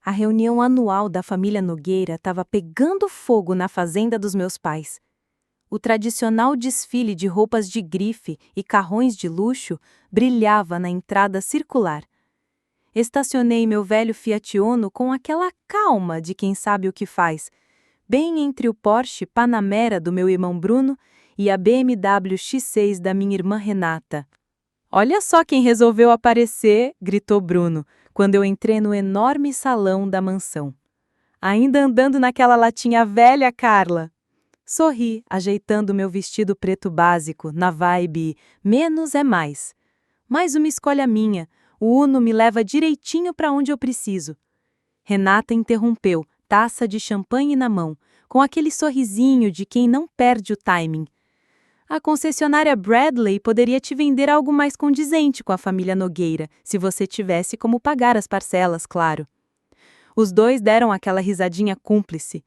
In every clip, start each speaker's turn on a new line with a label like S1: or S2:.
S1: A reunião anual da família Nogueira estava pegando fogo na fazenda dos meus pais. O tradicional desfile de roupas de grife e carrões de luxo brilhava na entrada circular. Estacionei meu velho Fiat Uno com aquela calma de quem sabe o que faz, bem entre o Porsche Panamera do meu irmão Bruno e a BMW X6 da minha irmã Renata. "Olha só quem resolveu aparecer", gritou Bruno, quando eu entrei no enorme salão da mansão. "Ainda andando naquela latinha velha, Carla?" Sorri, ajeitando meu vestido preto básico, na vibe menos é mais. Mais uma escolha minha, o Uno me leva direitinho para onde eu preciso. Renata interrompeu, taça de champanhe na mão, com aquele sorrisinho de quem não perde o timing. "A concessionária Bradley poderia te vender algo mais condizente com a família Nogueira, se você tivesse como pagar as parcelas, claro." Os dois deram aquela risadinha cúmplice.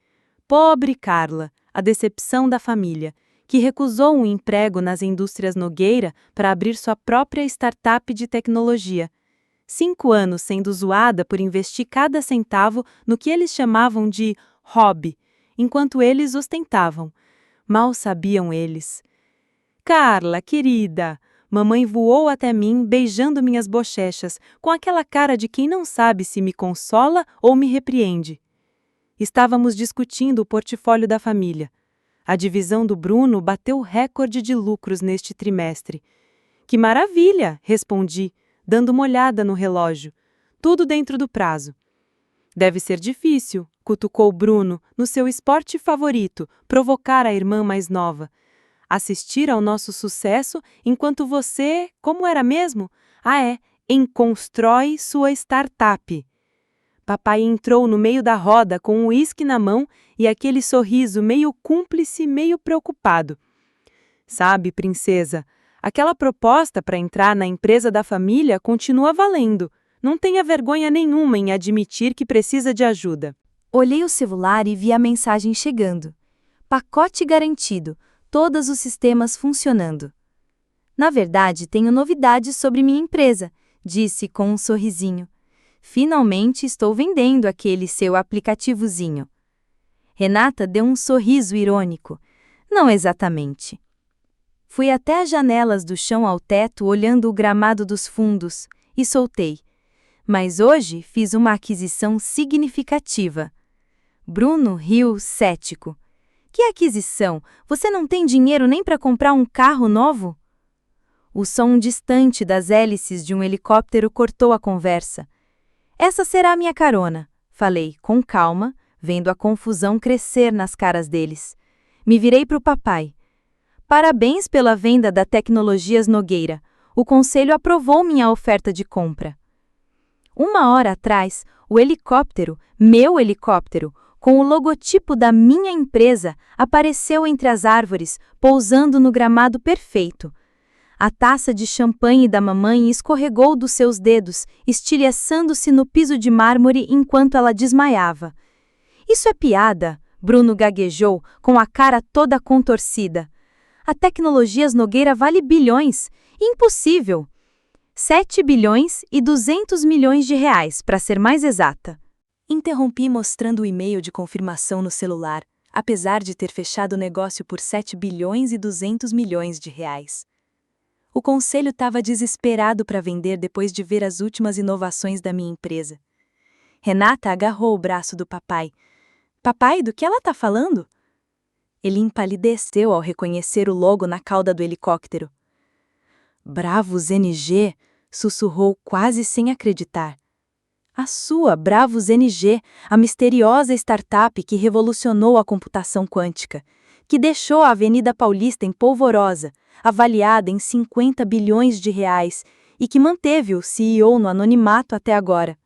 S1: Pobre Carla, a decepção da família, que recusou um emprego nas indústrias Nogueira para abrir sua própria startup de tecnologia. 5 anos sendo zoada por investir cada centavo no que eles chamavam de hobby, enquanto eles ostentavam. Mal sabiam eles. "Carla, querida!" Mamãe voou até mim, beijando minhas bochechas, com aquela cara de quem não sabe se me consola ou me repreende. Estávamos discutindo o portfólio da família. A divisão do Bruno bateu recorde de lucros neste trimestre. "Que maravilha!" respondi, dando uma olhada no relógio. "Tudo dentro do prazo." "Deve ser difícil", cutucou Bruno, no seu esporte favorito, provocar a irmã mais nova. "Assistir ao nosso sucesso enquanto você, como era mesmo? Constrói sua startup." Papai entrou no meio da roda com um uísque na mão e aquele sorriso meio cúmplice, meio preocupado. "Sabe, princesa, aquela proposta para entrar na empresa da família continua valendo. Não tenha vergonha nenhuma em admitir que precisa de ajuda." Olhei o celular e vi a mensagem chegando. "Pacote garantido. Todos os sistemas funcionando." "Na verdade, tenho novidades sobre minha empresa", disse com um sorrisinho. "Finalmente estou vendendo aquele seu aplicativozinho." Renata deu um sorriso irônico. "Não exatamente." Fui até as janelas do chão ao teto olhando o gramado dos fundos e soltei. "Mas hoje fiz uma aquisição significativa." Bruno riu cético. "Que aquisição? Você não tem dinheiro nem para comprar um carro novo?" O som distante das hélices de um helicóptero cortou a conversa. "Essa será a minha carona", falei, com calma, vendo a confusão crescer nas caras deles. Me virei para o papai. "Parabéns pela venda da Tecnologias Nogueira. O conselho aprovou minha oferta de compra." 1 hora atrás, o helicóptero, meu helicóptero, com o logotipo da minha empresa, apareceu entre as árvores, pousando no gramado perfeito. A taça de champanhe da mamãe escorregou dos seus dedos, estilhaçando-se no piso de mármore enquanto ela desmaiava. "Isso é piada", Bruno gaguejou, com a cara toda contorcida. "A Tecnologias Nogueira vale bilhões. Impossível." 7,2 bilhões, para ser mais exata. Interrompi mostrando o e-mail de confirmação no celular, apesar de ter fechado o negócio por 7,2 bilhões. O conselho estava desesperado para vender depois de ver as últimas inovações da minha empresa. Renata agarrou o braço do papai. "Papai, do que ela está falando?" Ele empalideceu ao reconhecer o logo na cauda do helicóptero. "Bravos NG", sussurrou quase sem acreditar. "A sua Bravos NG, a misteriosa startup que revolucionou a computação quântica, que deixou a Avenida Paulista em polvorosa, avaliada em 50 bilhões de reais e que manteve o CEO no anonimato até agora."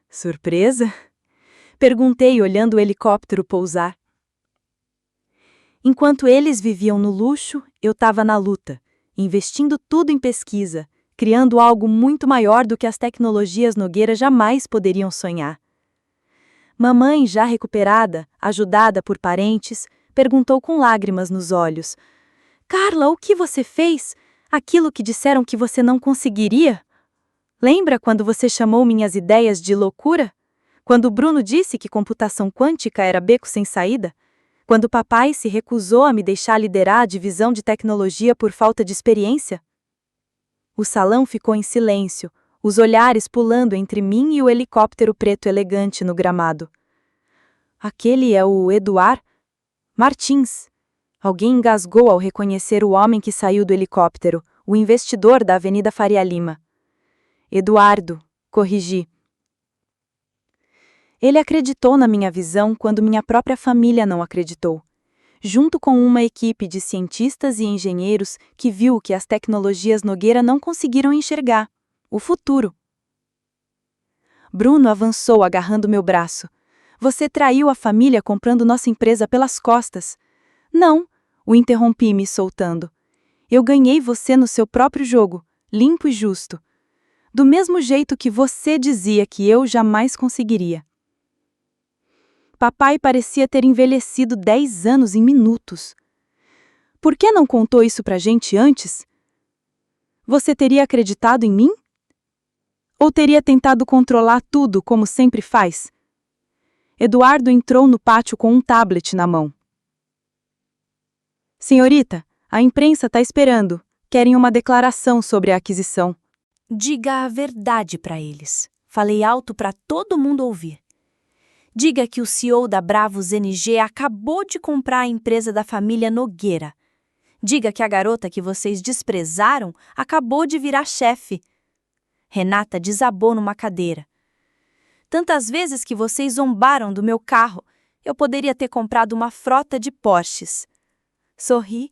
S1: "Surpresa?" perguntei olhando o helicóptero pousar. Enquanto eles viviam no luxo, eu estava na luta, investindo tudo em pesquisa, criando algo muito maior do que as Tecnologias Nogueira jamais poderiam sonhar. Mamãe, já recuperada, ajudada por parentes, perguntou com lágrimas nos olhos: "Carla, o que você fez? Aquilo que disseram que você não conseguiria? Lembra quando você chamou minhas ideias de loucura? Quando Bruno disse que computação quântica era beco sem saída? Quando papai se recusou a me deixar liderar a divisão de tecnologia por falta de experiência? O salão ficou em silêncio, os olhares pulando entre mim e o helicóptero preto elegante no gramado. Aquele é o Eduard Martins. Alguém engasgou ao reconhecer o homem que saiu do helicóptero, o investidor da Avenida Faria Lima. Eduardo, corrigi. Ele acreditou na minha visão quando minha própria família não acreditou. Junto com uma equipe de cientistas e engenheiros que viu que as tecnologias Nogueira não conseguiram enxergar o futuro. Bruno avançou agarrando meu braço. Você traiu a família comprando nossa empresa pelas costas. Não, o interrompi me soltando. Eu ganhei você no seu próprio jogo, limpo e justo. Do mesmo jeito que você dizia que eu jamais conseguiria. Papai parecia ter envelhecido 10 anos em minutos. Por que não contou isso pra gente antes? Você teria acreditado em mim? Ou teria tentado controlar tudo como sempre faz? Eduardo entrou no pátio com um tablet na mão. Senhorita, a imprensa está esperando. Querem uma declaração sobre a aquisição.
S2: Diga a verdade para eles. Falei alto para todo mundo ouvir. Diga que o CEO da Bravos NG acabou de comprar a empresa da família Nogueira. Diga que a garota que vocês desprezaram acabou de virar chefe. Renata desabou numa cadeira. Tantas vezes que vocês zombaram do meu carro, eu poderia ter comprado uma frota de Porsches. Sorri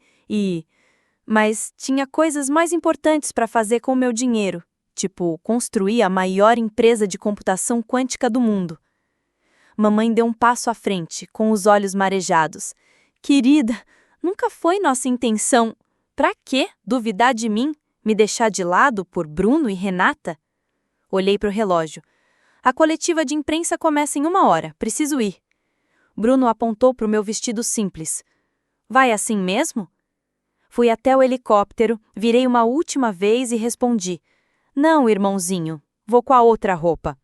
S2: mas tinha coisas mais importantes para fazer com o meu dinheiro, tipo construir a maior empresa de computação quântica do mundo. Mamãe deu um passo à frente, com os olhos marejados. Querida, nunca foi nossa intenção. Pra quê duvidar de mim? Me deixar de lado por Bruno e Renata? Olhei para o relógio. A coletiva de imprensa começa em 1 hora, preciso ir. Bruno apontou para o meu vestido simples. Vai assim mesmo? Fui até o helicóptero, virei uma última vez e respondi. Não, irmãozinho, vou com a outra roupa.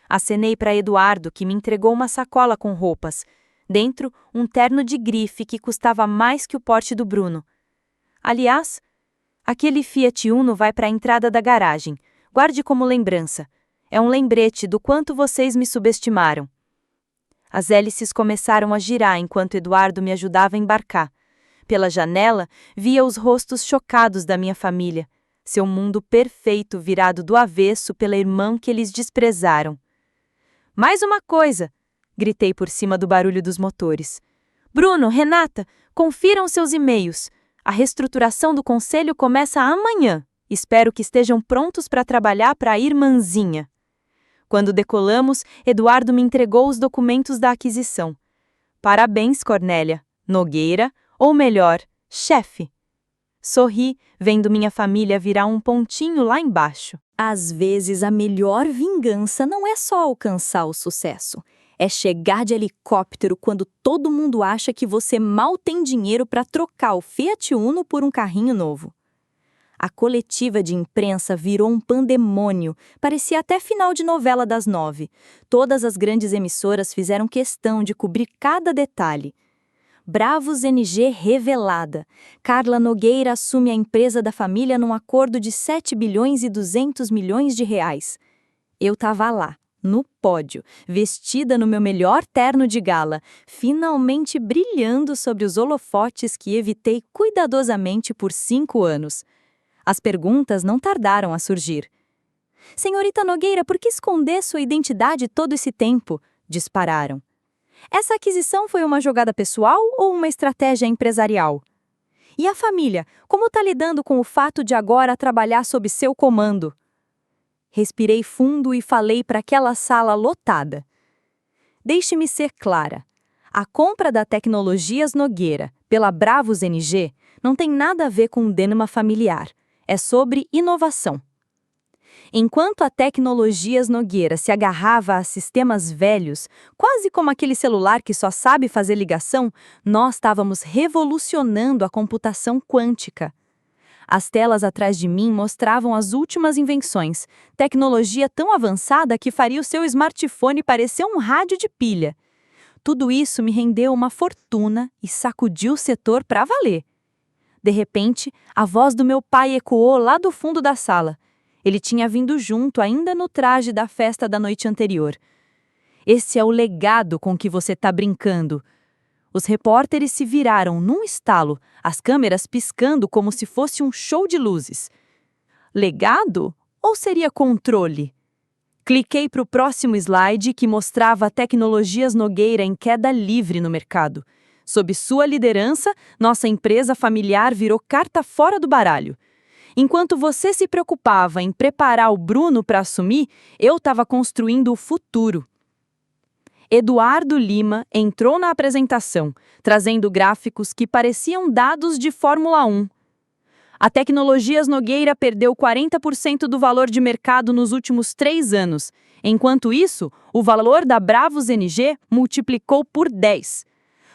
S2: Acenei para Eduardo, que me entregou uma sacola com roupas. Dentro, um terno de grife que custava mais que o porte do Bruno. Aliás, aquele Fiat Uno vai para a entrada da garagem. Guarde como lembrança. É um lembrete do quanto vocês me subestimaram. As hélices começaram a girar enquanto Eduardo me ajudava a embarcar. Pela janela, via os rostos chocados da minha família. Seu mundo perfeito virado do avesso pela irmã que eles desprezaram. Mais uma coisa! Gritei por cima do barulho dos motores. Bruno, Renata, confiram seus e-mails. A reestruturação do conselho começa amanhã. Espero que estejam prontos para trabalhar para a irmãzinha. Quando decolamos, Eduardo me entregou os documentos da aquisição. Parabéns, Cornélia, Nogueira, ou melhor, chefe. Sorri, vendo minha família virar um pontinho lá embaixo.
S3: Às vezes, a melhor vingança não é só alcançar o sucesso. É chegar de helicóptero quando todo mundo acha que você mal tem dinheiro para trocar o Fiat Uno por um carrinho novo. A coletiva de imprensa virou um pandemônio, parecia até final de novela das 9. Todas as grandes emissoras fizeram questão de cobrir cada detalhe. Bravos NG revelada. Carla Nogueira assume a empresa da família num acordo de 7 bilhões e 200 milhões de reais. Eu tava lá, no pódio, vestida no meu melhor terno de gala, finalmente brilhando sobre os holofotes que evitei cuidadosamente por 5 anos. As perguntas não tardaram a surgir. Senhorita Nogueira, por que esconder sua identidade todo esse tempo? Dispararam. Essa aquisição foi uma jogada pessoal ou uma estratégia empresarial? E a família, como está lidando com o fato de agora trabalhar sob seu comando? Respirei fundo e falei para aquela sala lotada. Deixe-me ser clara. A compra da Tecnologias Nogueira pela Bravos NG não tem nada a ver com um drama familiar. É sobre inovação. Enquanto a Tecnologias Nogueira se agarrava a sistemas velhos, quase como aquele celular que só sabe fazer ligação, nós estávamos revolucionando a computação quântica. As telas atrás de mim mostravam as últimas invenções, tecnologia tão avançada que faria o seu smartphone parecer um rádio de pilha. Tudo isso me rendeu uma fortuna e sacudiu o setor para valer. De repente, a voz do meu pai ecoou lá do fundo da sala. Ele tinha vindo junto ainda no traje da festa da noite anterior. Esse é o legado com que você está brincando. Os repórteres se viraram num estalo, as câmeras piscando como se fosse um show de luzes. Legado? Ou seria controle? Cliquei para o próximo slide que mostrava tecnologias Nogueira em queda livre no mercado. Sob sua liderança, nossa empresa familiar virou carta fora do baralho. Enquanto você se preocupava em preparar o Bruno para assumir, eu estava construindo o futuro. Eduardo Lima entrou na apresentação, trazendo gráficos que pareciam dados de Fórmula 1. A Tecnologias Nogueira perdeu 40% do valor de mercado nos últimos 3 anos. Enquanto isso, o valor da Bravos NG multiplicou por 10.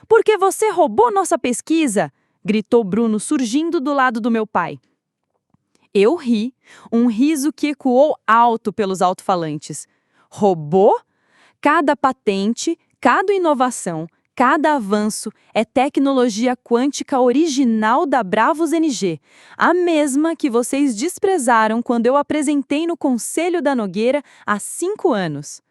S3: "Por que você roubou nossa pesquisa?" gritou Bruno, surgindo do lado do meu pai. Eu ri, um riso que ecoou alto pelos alto-falantes. Roubou? Cada patente, cada inovação, cada avanço é tecnologia quântica original da Bravos NG, a mesma que vocês desprezaram quando eu apresentei no Conselho da Nogueira há 5 anos.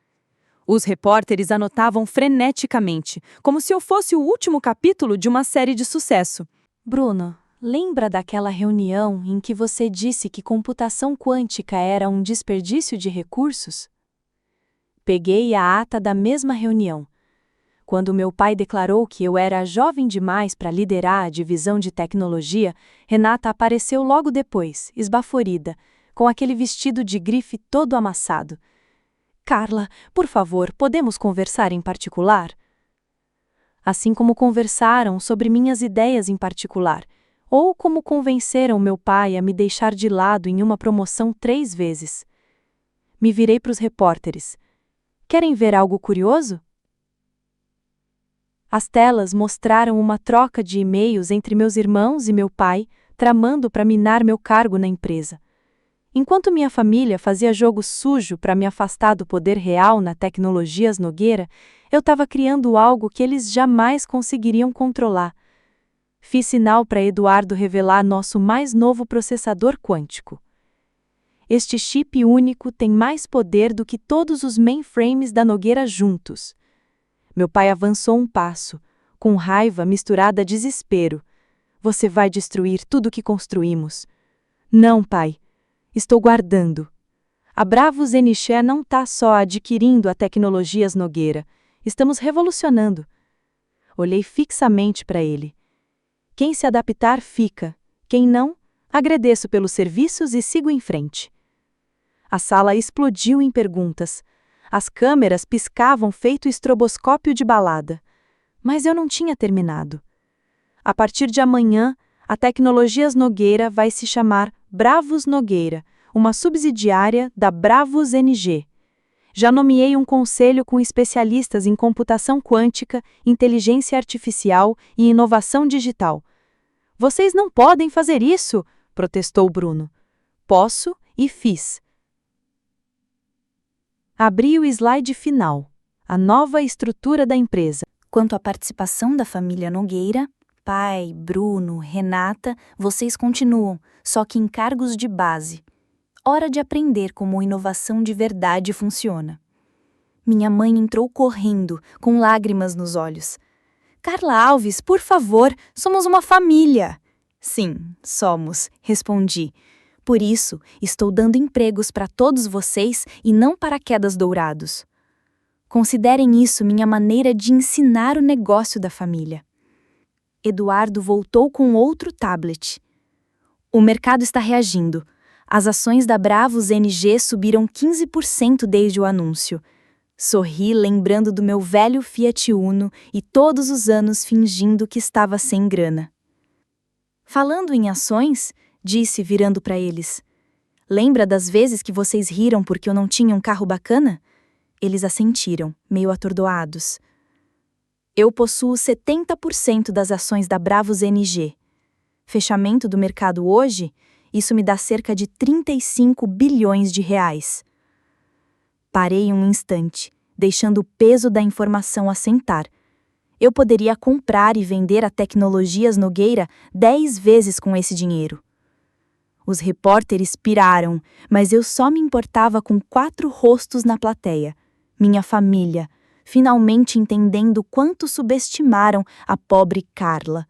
S3: Os repórteres anotavam freneticamente, como se eu fosse o último capítulo de uma série de sucesso.
S2: Bruno, lembra daquela reunião em que você disse que computação quântica era um desperdício de recursos? Peguei a ata da mesma reunião. Quando meu pai declarou que eu era jovem demais para liderar a divisão de tecnologia, Renata apareceu logo depois, esbaforida, com aquele vestido de grife todo amassado. "Carla, por favor, podemos conversar em particular?" Assim como conversaram sobre minhas ideias em particular, ou como convenceram meu pai a me deixar de lado em uma promoção 3 vezes. Me virei para os repórteres. "Querem ver algo curioso?" As telas mostraram uma troca de e-mails entre meus irmãos e meu pai, tramando para minar meu cargo na empresa. Enquanto minha família fazia jogo sujo para me afastar do poder real na Tecnologias Nogueira, eu estava criando algo que eles jamais conseguiriam controlar. Fiz sinal para Eduardo revelar nosso mais novo processador quântico. Este chip único tem mais poder do que todos os mainframes da Nogueira juntos. Meu pai avançou um passo, com raiva misturada a desespero. "Você vai destruir tudo o que construímos." "Não, pai. Estou guardando. A Bravos NG não está só adquirindo a Tecnologias Nogueira. Estamos revolucionando." Olhei fixamente para ele. Quem se adaptar, fica. Quem não, agradeço pelos serviços e sigo em frente. A sala explodiu em perguntas. As câmeras piscavam feito estroboscópio de balada. Mas eu não tinha terminado. A partir de amanhã, a Tecnologias Nogueira vai se chamar Bravos Nogueira, uma subsidiária da Bravos NG. Já nomeei um conselho com especialistas em computação quântica, inteligência artificial e inovação digital. "Vocês não podem fazer isso!" protestou Bruno. "Posso e fiz." Abri o slide final. A nova estrutura da empresa.
S1: Quanto à participação da família Nogueira, pai, Bruno, Renata, vocês continuam, só que em cargos de base. Hora de aprender como inovação de verdade funciona. Minha mãe entrou correndo, com lágrimas nos olhos. "Carla Alves, por favor, somos uma família." "Sim, somos", respondi. "Por isso, estou dando empregos para todos vocês e não paraquedas dourados. Considerem isso minha maneira de ensinar o negócio da família." Eduardo voltou com outro tablet. "O mercado está reagindo. As ações da Bravos NG subiram 15% desde o anúncio." Sorri lembrando do meu velho Fiat Uno e todos os anos fingindo que estava sem grana. "Falando em ações", disse virando para eles. "Lembra das vezes que vocês riram porque eu não tinha um carro bacana?" Eles assentiram, meio atordoados. "Eu possuo 70% das ações da Bravos NG. Fechamento do mercado hoje,
S2: Isso me dá cerca de 35 bilhões de reais. Parei um instante, deixando o peso da informação assentar. Eu poderia comprar e vender a Tecnologias Nogueira 10 vezes com esse dinheiro. Os repórteres piraram, mas eu só me importava com 4 rostos na plateia. Minha família, finalmente entendendo quanto subestimaram a pobre Carla.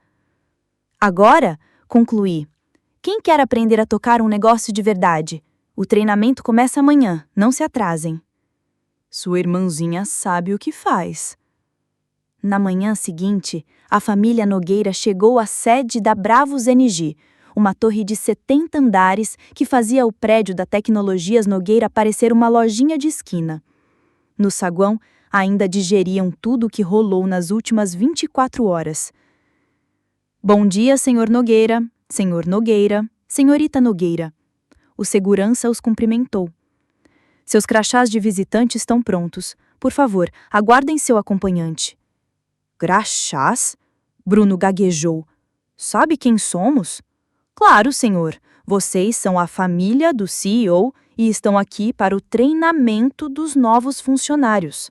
S2: Agora, concluí, quem quer aprender a tocar um negócio de verdade? O treinamento começa amanhã, não se atrasem. Sua irmãzinha sabe o que faz. Na manhã seguinte, a família Nogueira chegou à sede da Bravos NG, uma torre de 70 andares que fazia o prédio da Tecnologias Nogueira parecer uma lojinha de esquina. No saguão, ainda digeriam tudo o que rolou nas últimas 24 horas. Bom dia, senhor Nogueira, senhorita Nogueira. O segurança os cumprimentou. Seus crachás de visitante estão prontos. Por favor, aguardem seu acompanhante. Crachás? Bruno gaguejou. Sabe quem somos? Claro, senhor. Vocês são a família do CEO e estão aqui para o treinamento dos novos funcionários.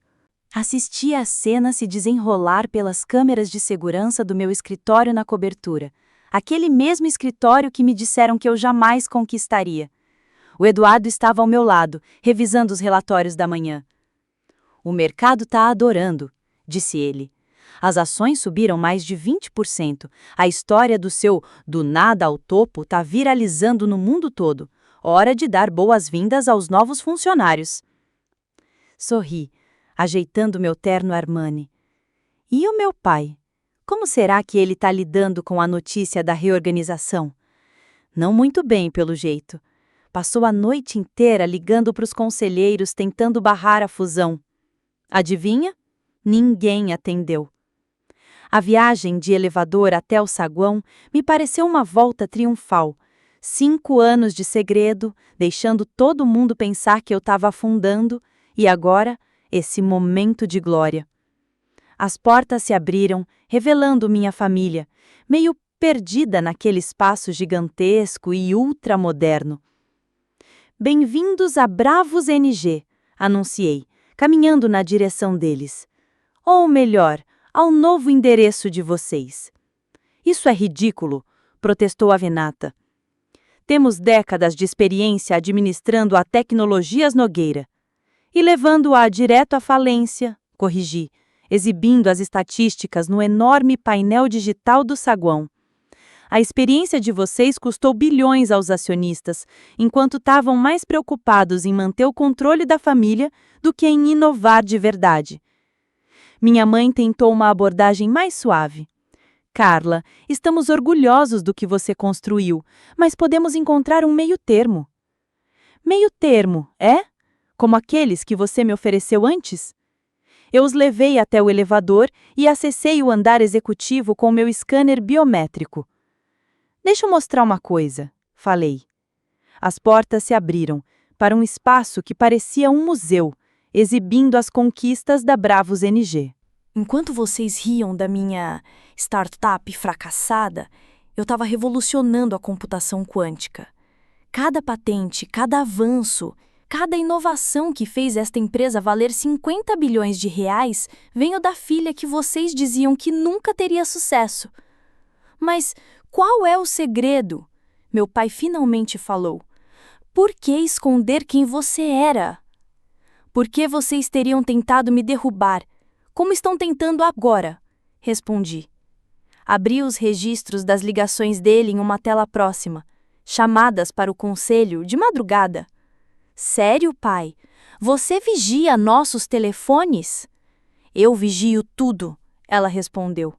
S1: Assisti a cena se desenrolar pelas câmeras de segurança do meu escritório na cobertura. Aquele mesmo escritório que me disseram que eu jamais conquistaria. O Eduardo estava ao meu lado, revisando os relatórios da manhã. O mercado está adorando, disse ele. As ações subiram mais de 20%. A história do seu do nada ao topo está viralizando no mundo todo. Hora de dar boas-vindas aos novos funcionários. Sorri, ajeitando meu terno Armani. E o meu pai? Como será que ele está lidando com a notícia da reorganização? Não muito bem, pelo jeito. Passou a noite inteira ligando para os conselheiros tentando barrar a fusão. Adivinha? Ninguém atendeu. A viagem de elevador até o saguão me pareceu uma volta triunfal. 5 anos de segredo, deixando todo mundo pensar que eu estava afundando, e agora, esse momento de glória. As portas se abriram, revelando minha família, meio perdida naquele espaço gigantesco e ultramoderno. Bem-vindos a Bravos NG, anunciei, caminhando na direção deles. Ou melhor, ao novo endereço de vocês. Isso é ridículo, protestou a Venata. Temos décadas de experiência administrando a Tecnologias Nogueira. E levando-a direto à falência, corrigi, exibindo as estatísticas no enorme painel digital do saguão. A experiência de vocês custou bilhões aos acionistas, enquanto estavam mais preocupados em manter o controle da família do que em inovar de verdade. Minha mãe tentou uma abordagem mais suave. Carla, estamos orgulhosos do que você construiu, mas podemos encontrar um meio termo. Meio termo, é? Como aqueles que você me ofereceu antes? Eu os levei até o elevador e acessei o andar executivo com meu scanner biométrico. Deixa eu mostrar uma coisa, falei. As portas se abriram para um espaço que parecia um museu, exibindo as conquistas da Bravos NG.
S2: Enquanto vocês riam da minha startup fracassada, eu estava revolucionando a computação quântica. Cada patente, cada avanço, cada inovação que fez esta empresa valer 50 bilhões de reais veio da filha que vocês diziam que nunca teria sucesso. Mas qual é o segredo? Meu pai finalmente falou. Por que esconder quem você era? Por que vocês teriam tentado me derrubar? Como estão tentando agora? Respondi. Abri os registros das ligações dele em uma tela próxima. Chamadas para o conselho de madrugada. Sério, pai? Você vigia nossos telefones? Eu vigio tudo, ela respondeu.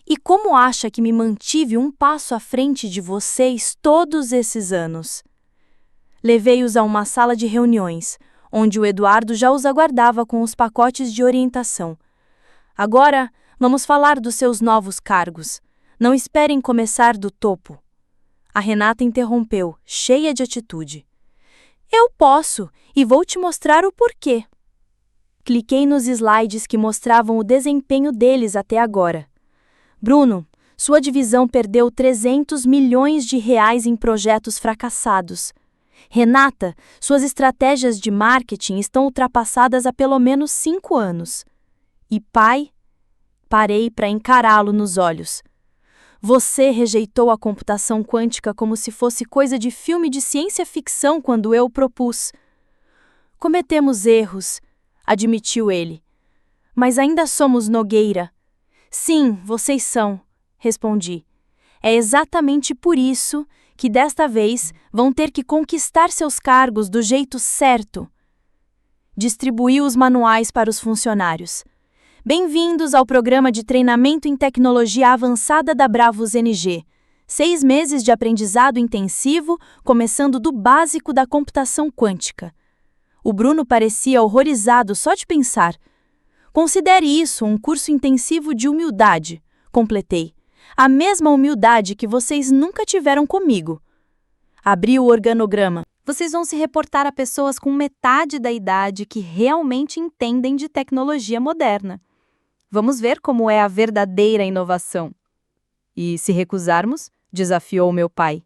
S2: E como acha que me mantive um passo à frente de vocês todos esses anos? Levei-os a uma sala de reuniões, onde o Eduardo já os aguardava com os pacotes de orientação. Agora, vamos falar dos seus novos cargos. Não esperem começar do topo. A Renata interrompeu, cheia de atitude. Eu posso, e vou te mostrar o porquê. Cliquei nos slides que mostravam o desempenho deles até agora. Bruno, Sua divisão perdeu 300 milhões de reais em projetos fracassados. Renata, suas estratégias de marketing estão ultrapassadas há pelo menos 5 anos. E pai, parei para encará-lo nos olhos. Você rejeitou a computação quântica como se fosse coisa de filme de ciência-ficção quando eu o propus. Cometemos erros, admitiu ele. Mas ainda somos Nogueira. Sim, vocês são, respondi. É exatamente por isso que desta vez vão ter que conquistar seus cargos do jeito certo. Distribuiu os manuais para os funcionários. Bem-vindos ao programa de treinamento em tecnologia avançada da Bravos NG. 6 meses de aprendizado intensivo, começando do básico da computação quântica. O Bruno parecia horrorizado só de pensar. Considere isso um curso intensivo de humildade, completei. A mesma humildade que vocês nunca tiveram comigo. Abri o organograma. Vocês vão se reportar a pessoas com metade da idade que realmente entendem de tecnologia moderna. Vamos ver como é a verdadeira inovação. E se recusarmos? Desafiou meu pai.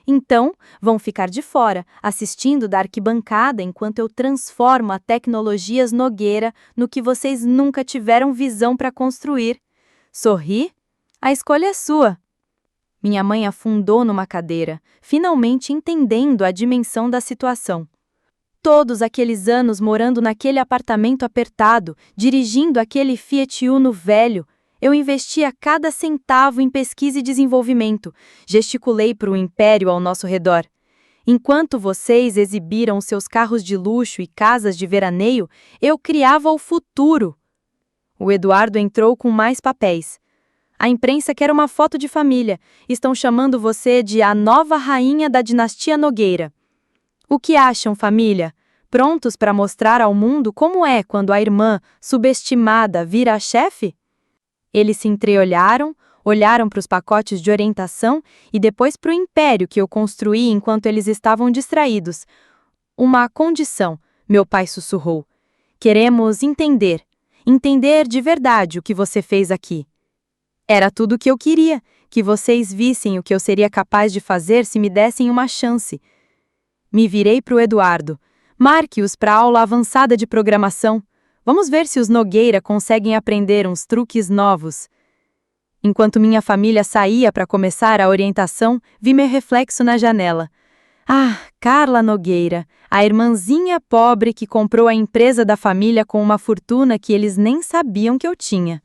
S2: Então, vão ficar de fora, assistindo da arquibancada enquanto eu transformo a Tecnologias Nogueira no que vocês nunca tiveram visão para construir. Sorri? A escolha é sua. Minha mãe afundou numa cadeira, finalmente entendendo a dimensão da situação. Todos aqueles anos morando naquele apartamento apertado, dirigindo aquele Fiat Uno velho, eu investia cada centavo em pesquisa e desenvolvimento, gesticulei para o império ao nosso redor. Enquanto vocês exibiram seus carros de luxo e casas de veraneio, eu criava o futuro. O Eduardo entrou com mais papéis. A imprensa quer uma foto de família. Estão chamando você de a nova rainha da dinastia Nogueira. O que acham, família? Prontos para mostrar ao mundo como é quando a irmã, subestimada, vira a chefe? Eles se entreolharam, olharam para os pacotes de orientação e depois para o império que eu construí enquanto eles estavam distraídos. Uma condição, meu pai sussurrou. Queremos entender de verdade o que você fez aqui. Era tudo o que eu queria, que vocês vissem o que eu seria capaz de fazer se me dessem uma chance. Me virei para o Eduardo. Marque-os para a aula avançada de programação. Vamos ver se os Nogueira conseguem aprender uns truques novos. Enquanto minha família saía para começar a orientação, vi meu reflexo na janela. Ah, Carla Nogueira, a irmãzinha pobre que comprou a empresa da família com uma fortuna que eles nem sabiam que eu tinha.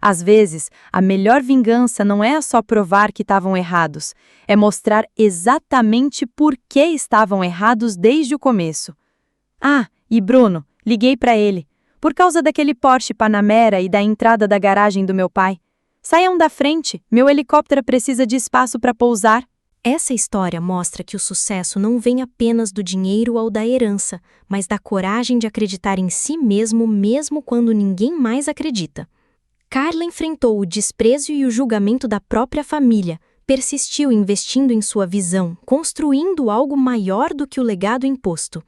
S2: Às vezes, a melhor vingança não é só provar que estavam errados, é mostrar exatamente por que estavam errados desde o começo. Ah, e Bruno, liguei para ele, por causa daquele Porsche Panamera e da entrada da garagem do meu pai. Saiam da frente, meu helicóptero precisa de espaço para pousar.
S3: Essa história mostra que o sucesso não vem apenas do dinheiro ou da herança, mas da coragem de acreditar em si mesmo quando ninguém mais acredita. Carla enfrentou o desprezo e o julgamento da própria família, persistiu investindo em sua visão, construindo algo maior do que o legado imposto.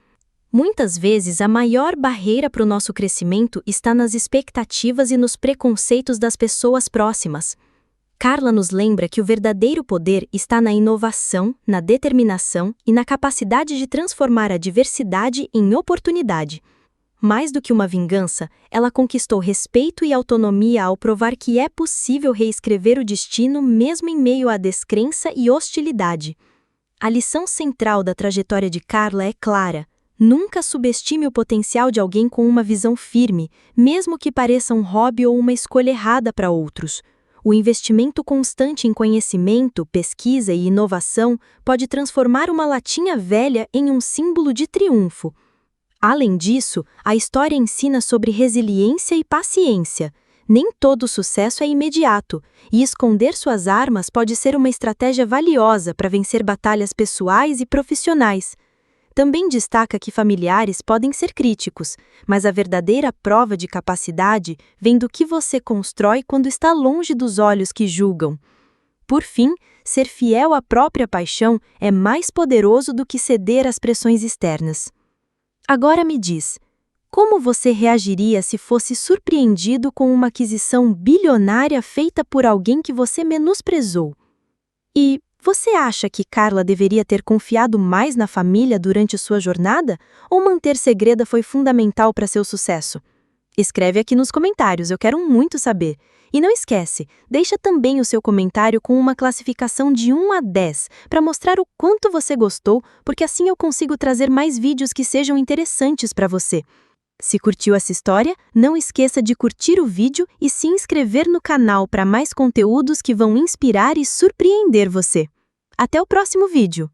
S3: Muitas vezes, a maior barreira para o nosso crescimento está nas expectativas e nos preconceitos das pessoas próximas. Carla nos lembra que o verdadeiro poder está na inovação, na determinação e na capacidade de transformar a diversidade em oportunidade. Mais do que uma vingança, ela conquistou respeito e autonomia ao provar que é possível reescrever o destino mesmo em meio à descrença e hostilidade. A lição central da trajetória de Carla é clara. Nunca subestime o potencial de alguém com uma visão firme, mesmo que pareça um hobby ou uma escolha errada para outros. O investimento constante em conhecimento, pesquisa e inovação pode transformar uma latinha velha em um símbolo de triunfo. Além disso, a história ensina sobre resiliência e paciência. Nem todo sucesso é imediato, e esconder suas armas pode ser uma estratégia valiosa para vencer batalhas pessoais e profissionais. Também destaca que familiares podem ser críticos, mas a verdadeira prova de capacidade vem do que você constrói quando está longe dos olhos que julgam. Por fim, ser fiel à própria paixão é mais poderoso do que ceder às pressões externas. Agora me diz,
S2: Como você reagiria se fosse surpreendido com uma aquisição bilionária feita por alguém que você menosprezou? E você acha que Carla deveria ter confiado mais na família durante sua jornada ou manter segredo foi fundamental para seu sucesso? Escreve aqui nos comentários, eu quero muito saber. E não esquece, deixa também o seu comentário com uma classificação de 1 a 10 para mostrar o quanto você gostou, porque assim eu consigo trazer mais vídeos que sejam interessantes para você. Se curtiu essa história, não esqueça de curtir o vídeo e se inscrever no canal para mais conteúdos que vão inspirar e surpreender você. Até o próximo vídeo!